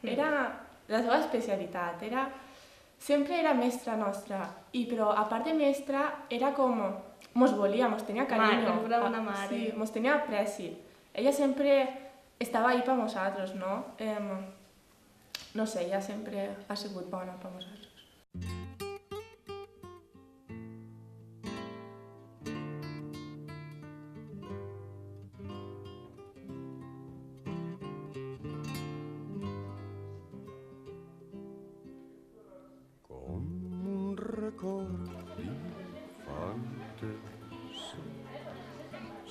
Era la seva especialitat, sempre era mestra nostra, però a part de mestra era com, mos volia, mos tenia carinyo. Era una mare. Sí, mos tenia apreci. Ella sempre estava ahí per nosaltres, no? No sé, ella sempre ha sigut bona per nosaltres.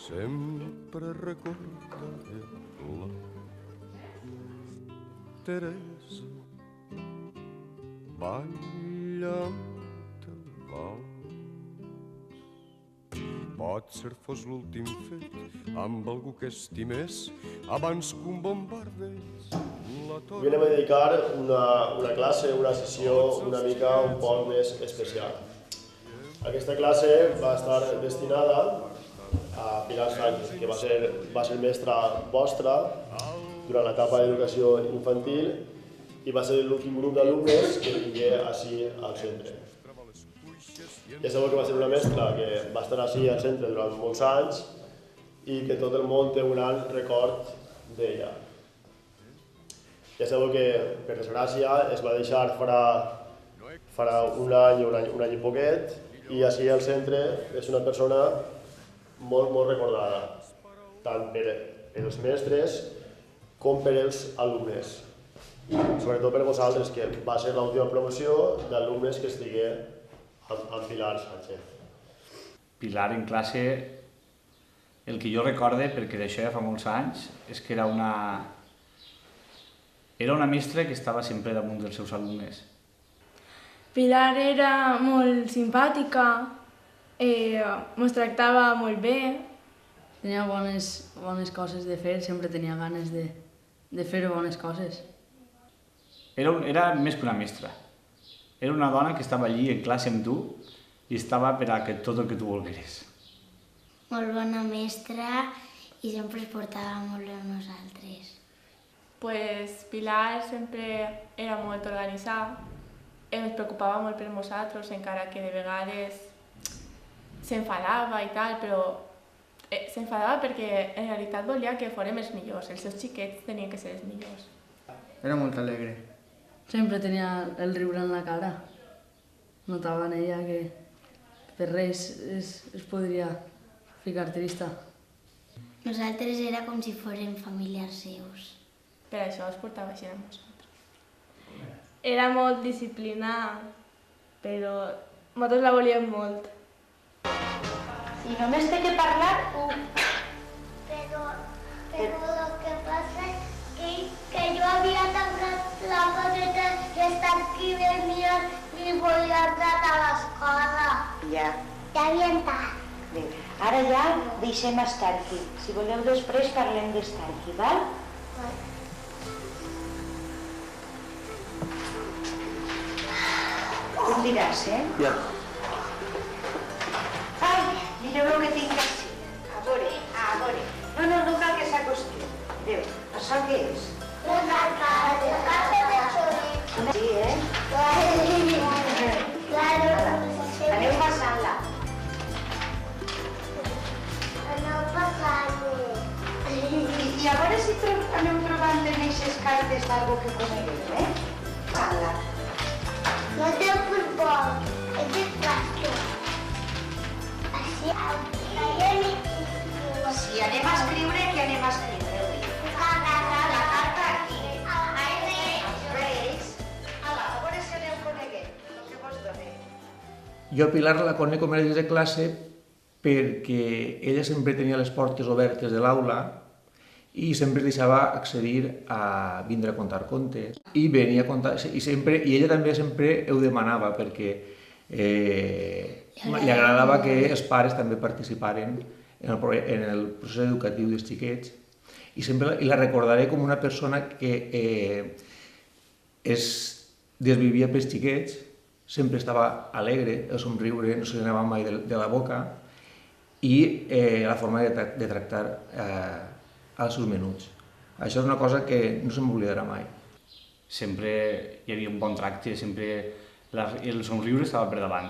Sempre recordaré la Teresa ballant el vals. Potser fos l'últim fet amb algú que estimés abans que un bombardeix la torre. Avui anem a dedicar una classe, una sessió una mica un poc més especial. Aquesta classe va estar destinada a Pilar Sánchez, que va ser mestra vostra durant l'etapa d'educació infantil i va ser l'últim grup d'alumnes que vingué així al centre. Ja sabeu que va ser una mestra que va estar així al centre durant molts anys i que tot el món té un gran record d'ella. Ja sabeu que, per desgràcia, es va deixar farà un any i poquet, i així al centre és una persona molt recordada, tant per els mestres com per els alumnes. Sobretot per vosaltres, que va ser l'última promoció d'alumnes que estigué amb Pilar Sánchez. Pilar en classe, el que jo recorde, perquè d'això ja fa molts anys, és que era una mestra que estava sempre damunt dels seus alumnes. Pilar era molt simpàtica, ens tractava molt bé. Tenia bones coses de fer, sempre tenia ganes de fer bones coses. Era més que una mestra. Era una dona que estava allí en classe amb tu i estava per a tot el que tu volgueres. Molt bona mestra i sempre es portava molt bé amb nosaltres. Pilar sempre era molt organitzada, ens preocupava molt per nosaltres, encara que de vegades s'enfadava i tal, però s'enfadava perquè en realitat volia que fórem els millors, els seus xiquets tenien que ser els millors. Era molt alegre. Sempre tenia el riure en la cara. Notava en ella que per res es podria ficar trista. Nosaltres era com si fórem familiars seus. Per això es portava així amb nosaltres. Era molt disciplinada, però nosaltres la volíem molt. Si només té que parlar, Però el que passa és que jo havia tancat la coseta i aquí venia i volia entrar a l'escola. ja. Ja havia entrat. Bé, ara ja deixem estar aquí. Si voleu després parlem d'estar aquí, val? Tu em diràs, Ja. Ai, mireu el que tinc així. A veure. No cal que s'acosti. Adéu, això què és? Una casa de xulet. Sí, Claro. Aneu passant-la. Aneu passant-ho. I a veure si aneu trobant en aquestes cartes d'algú que conegueu, Passant-la. No té futbol, és de plàstic. Així, Si anem a escriure, què anem a escriure avui? La carta aquí. Els Reis. A veure si aneu coneguent el que vos donen. Jo a Pilar la conec com era dins de classe perquè ella sempre tenia les portes obertes de l'aula i sempre es deixava accedir a vindre a contar contes. I venia a contar, i ella també sempre ho demanava perquè li agradava que els pares també participaren en el procés educatiu dels xiquets i la recordaré com una persona que es desvivia pels xiquets, sempre estava alegre, el somriure no se li anava mai de la boca i la forma de tractar als seus menuts. Això és una cosa que no se m'oblidarà mai. sempre hi havia un bon tracte, sempre el somriure estava per davant.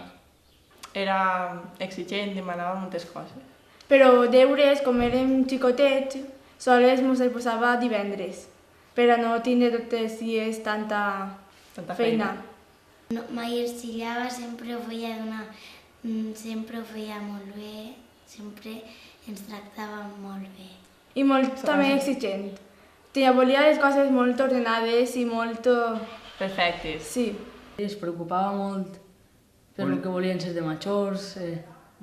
Era exigent, demanava moltes coses. Però deures, com érem xicotets, sols ens els posava divendres, per a no tindre totes dies tanta feina. No, mai arcillava, sempre ho feia molt bé, sempre ens tractava molt bé. I molt també exigent. Volia les coses molt ordenades i molt... Perfectes. Sí. Es preocupava molt per el que volien ser de majors.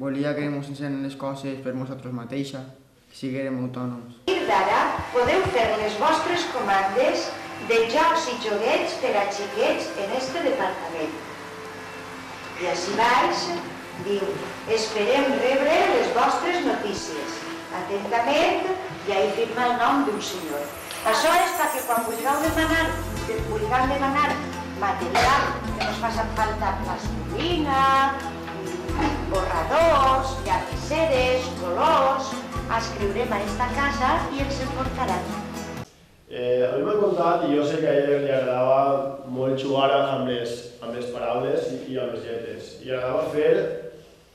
Volia que ens ensenyem les coses per nosaltres mateixes, que siguem autònoms. A partir d'ara podeu fer les vostres comandes de jocs i joguets per a xiquets en este departament. I així baix diu, esperem rebre les vostres notícies. Atentament, i ahí firma el nom d'un senyor. Això és perquè quan vulgueu demanar material que nos facin falta plastilina, borradors, llapiceres, colors, escriurem a esta casa i ens en portaran. A mi m'ha contat, i jo sé que a ella li agradava molt jugar amb les paraules i amb les lletres. I agradava fer,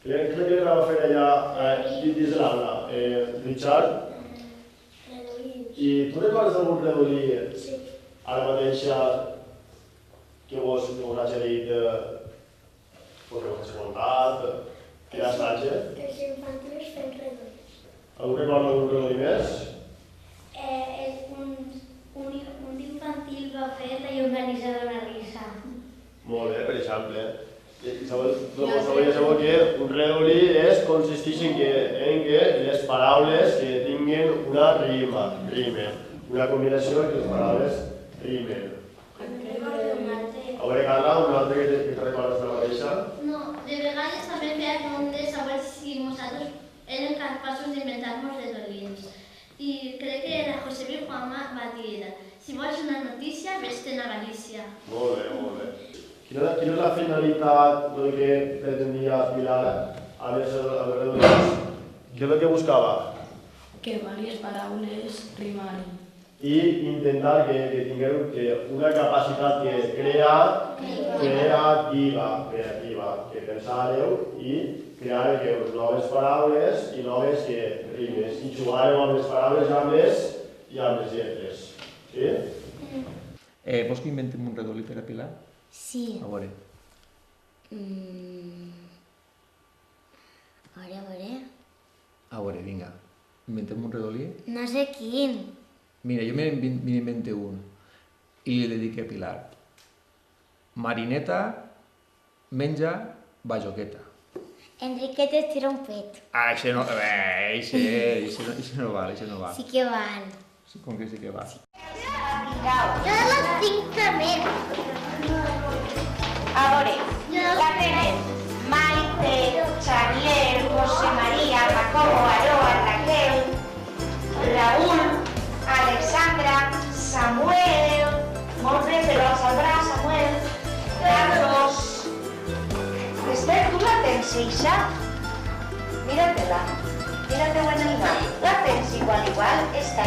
crec que li agradava fer allà dins de l'aula. Richard? I tu recordes algun redolí ara mateixa que vos hagi dit que vos hagi contat, que era assaig? Els infantils fent redolins. Algú recorda algun redolí més? Un infantil va fer la llonganissa d'una risa. Molt bé, per exemple. Sabeu que un redolí consisteix en que les paraules que tinguin una rima, una combinació que les paraules rimen. A veure, Carla, un altre que te recordes de la mateixa? No, de vegades també feia com de saber si nosaltres érem capaços d'inventar-nos redolins. I crec que la Josebi Juanma va dir, si vols una notícia, vés-te'n a Galícia. Molt bé, molt bé. Quina és la finalitat del que pretenia Pilar a més els redolins? Què és el que buscava? Que diverses paraules rimaven. I intentar que tingueu una capacitat creativa, que pensàreu i creareu noves paraules i noves rimes. I jugareu amb les paraules i amb les lletres. Sí? Vols que inventem un redolí per a Pilar? Sí. A veure. A veure. A veure, vinga. Inventem un redolí? No sé quin. Mira, jo m'invento un i li dedico a Pilar. Marineta menja bajoqueta. Enriquet es tira un pet. Ah, això no... Això no val, això no val. Sí que val. Com que sí que val? Jo les tinc també. A veure, la tenen Maite, Xavier, José María, Jacobo, Aroa, Raquel, Raúl, Alexandra, Samuel, molt bé, però el sabrà Samuel, Carlos. Esther, tu la tens, eixa? Míratela, mírate en el nom. La tens igual, esta.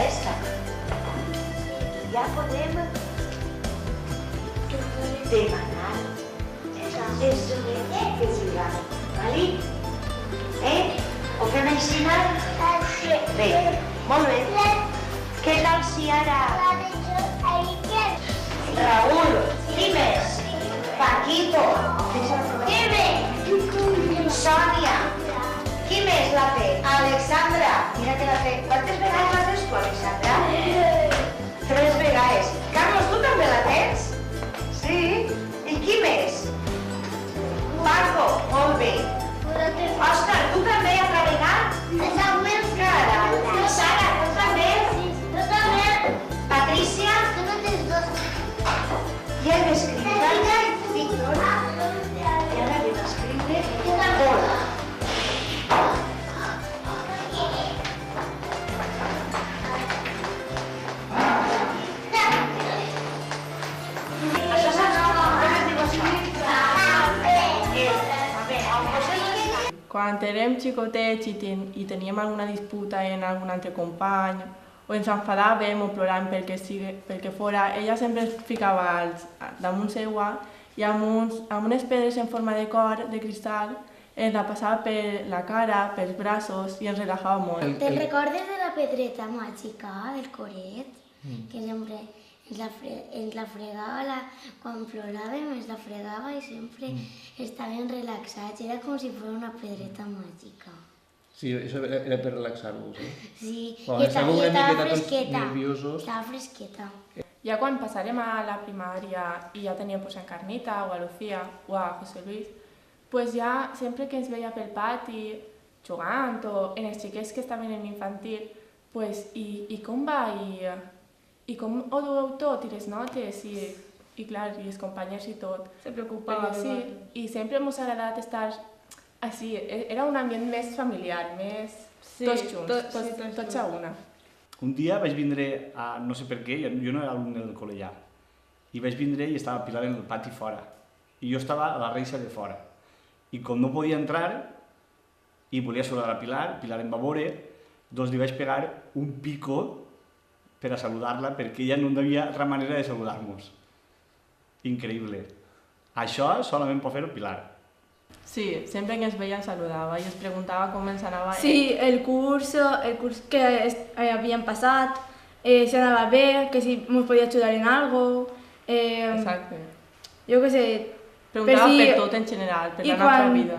Ja podem demanar els joguets que vulguem, ¿vale? Ho fem així? Bé, molt bé. Què tal si ara... Raúl, qui més? Paquito, qui més? Sònia, qui més la té? Alexandra, mira que la té. Quantes vegades la tens tu, Alexandra? 3 vegades. Carlos, tu també la tens? Sí? I qui més? Paco, molt bé. Òscar, tu també has navegat? Samuel, Carai. Sara, tu també? Jo també. Patricia? Tu no tens dos. I hem d'escriure? I ara hem d'escriure hola. Quan érem xicotets i teníem alguna disputa en algun altre company o ens enfadàvem o ploràvem pel que fora, ella sempre es ficava damunt seua i amb unes pedres en forma de cor, de cristal, ens la passava per la cara, pels braços i ens relajava molt. Te'n recordes de la pedreta màgica, del coret? Que sempre ens la fregava, quan ploràvem ens la fregava i sempre estàvem relaxats. Era com si fos una pedreta màgica. Sí, això era per relaxar-vos, Sí, Quan i estàvem una estava miqueta tots fresqueta. nerviosos. Estava fresqueta. Ja quan passarem a la primària i ja teníem pues, a Carnita o a Lucía o a José Luis, pues ja sempre que ens veia pel pati jugant o en els xiquets que estaven en infantil, pues, i com va i com ho dueu tot, i les notes i clar, i els companys i tot. Se preocupava. Sí, i sempre ens ha agradat estar així, era un ambient més familiar, més tots junts, tots a una. Un dia vaig vindre, no sé per què, jo no era alumne del col·le ja, i vaig vindre i estava Pilar en el pati fora, i jo estava a la reixa de fora. I com no podia entrar, i volia saludar a Pilar em va veure, doncs li vaig pegar un pico per a saludar-la, perquè ella no hi havia altra manera de saludar-nos. Increïble. Això solament pot fer-ho Pilar. Sí, sempre que ens veia ens saludava i ens preguntava com ens anava. Sí, el curs que havíem passat, si anava bé, que si ens podia ajudar en algo. Exacte. Jo què sé. Preguntava per tot en general, per la nostra vida.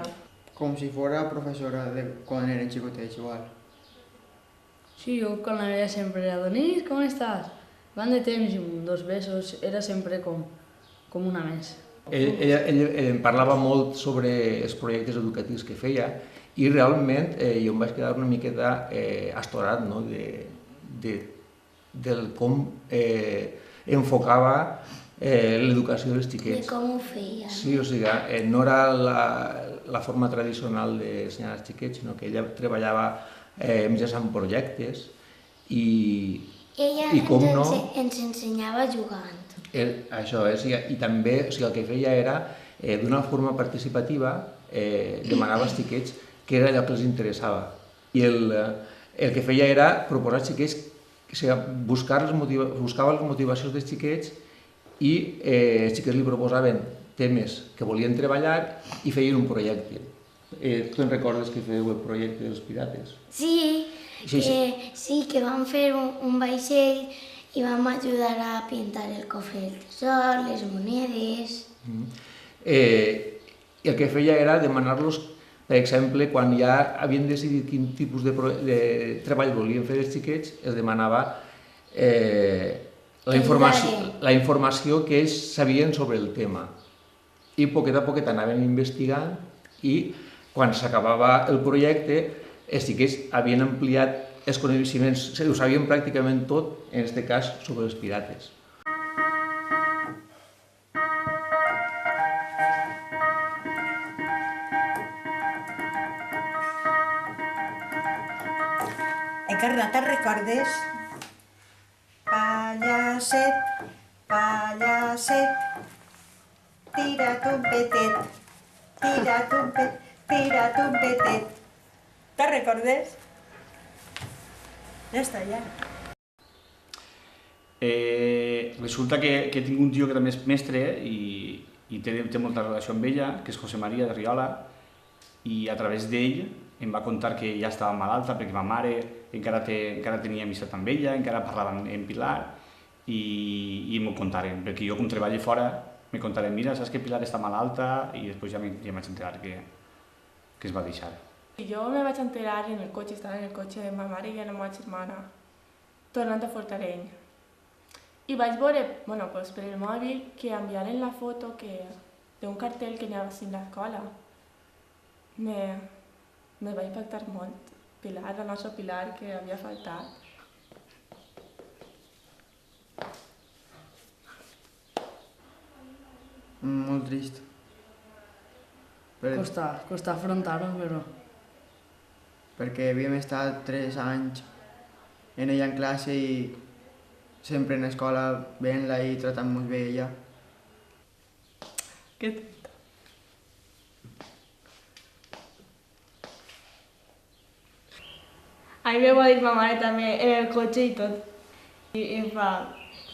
Com si fora professora de quan eren xicotets, igual. Sí, yo con la veía siempre, Adonis, ¿cómo estás? Van de temps i 2 besos, era sempre com una més. Ell em parlava molt sobre els projectes educatius que feia i realment jo em vaig quedar una miqueta astorat, no? del com enfocava l'educació dels xiquets. De com ho feia. Sí, o sigui, no era la forma tradicional d'ensenyar als xiquets, sinó que ella treballava mitjançant projectes i com no... Ella ens ensenyava jugant. Això és, i també el que feia era, d'una forma participativa, demanava als xiquets què era allò que els interessava. I el que feia era proposar als xiquets, buscava les motivacions dels xiquets i els xiquets li proposaven temes que volien treballar i feien un projecte. Tu te'n recordes que fèieu el projecte dels pirates? Sí, que vam fer un vaixell i vam ajudar a pintar el cofre del tresor, les monedes... I el que feia era demanar-los, per exemple, quan ja havien decidit quin tipus de treball volien fer els xiquets, els demanava la informació que ells sabien sobre el tema. I poquet a poquet anaven investigant i quan s'acabava el projecte, els xiquets havien ampliat els coneixements, ho sabien pràcticament tot, en aquest cas sobre els pirates. Encara no te'n recordes? Pallasset, pallasset, tira't un petet, tira't un petet. Te'n recordes? Ja està, ja. Resulta que tinc un tio que també és mestre i té molta relació amb ella, que és José María de Riola, i a través d'ell em va contar que ja estava malalta perquè ma mare encara tenia amistat amb ella, encara parlava amb Pilar i m'ho contaren, perquè jo com treballo fora me contaren, mira, saps que Pilar està malalta, i després ja vaig enterar que es va deixar. Jo me vaig enterar en el cotxe, estava en el cotxe de ma mare i la meva germana, tornant a Fortaleny. I vaig veure, pues, per el mòbil, que enviaren la foto d'un cartell que anava a l'escola. Me va impactar molt. Pilar, la nostra Pilar, que havia faltat. Molt trist. Costa afrontar-ho, però... Perquè havíem estat 3 anys en ella en classe i sempre en l'escola veient-la i tratant-nos bé ella. Que... A mi me va dir ma mare també en el cotxe i tot. I em fa,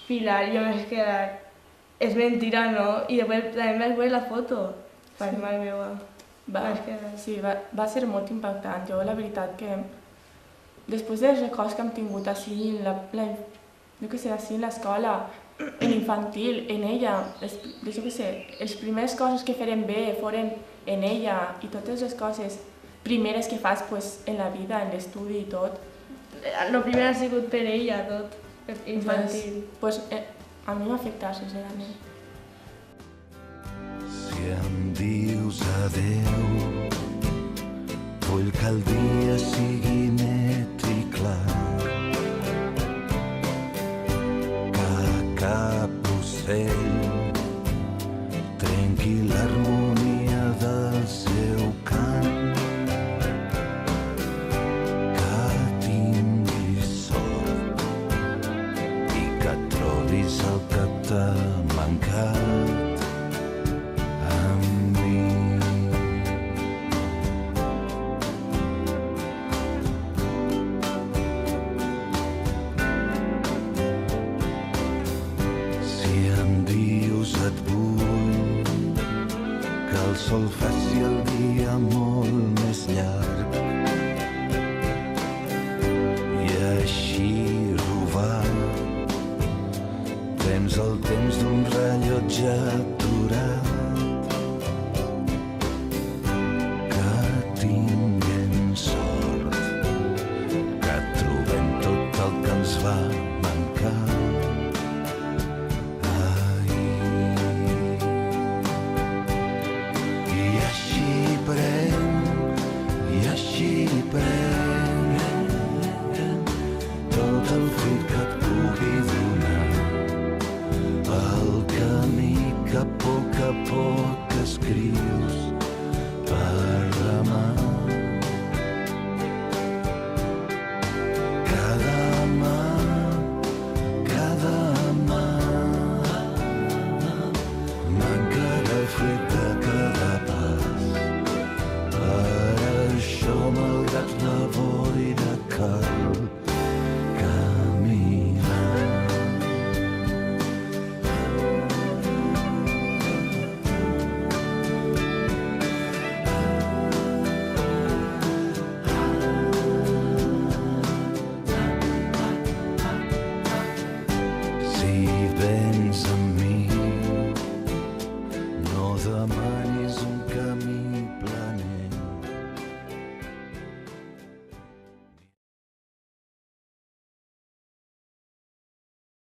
Pilar, jo m'he quedat, és mentira, no? I després també vaig veure la foto. Per mare meva. Va ser molt impactant. Jo, la veritat que després dels records que hem tingut així, així en l'escola, en infantil, en ella, les primeres coses que farem bé foren en ella i totes les coses primeres que fas en la vida, en l'estudi i tot. El primer ha sigut per ella, tot, infantil. A mi m'ha afectat, sincerament. Si em dius adeu, vull que el dia sigui net i clar, que cap ocell trenqui l'harmonia del seu cant, que tinguis sort i que trobis el que t'ha mancat. El sol faci el dia molt més llarg i així robar tens el temps d'un rellotge aturat, que tinguem sort, que trobem tot el que ens va mancar. Tot el fruit que et pugui donar, el camí que a poc escrius per demà. Cada mà mancarà el fruit de cada pas. Per això, malgrat la boira cal caminar. Si vens amb mi, no demanis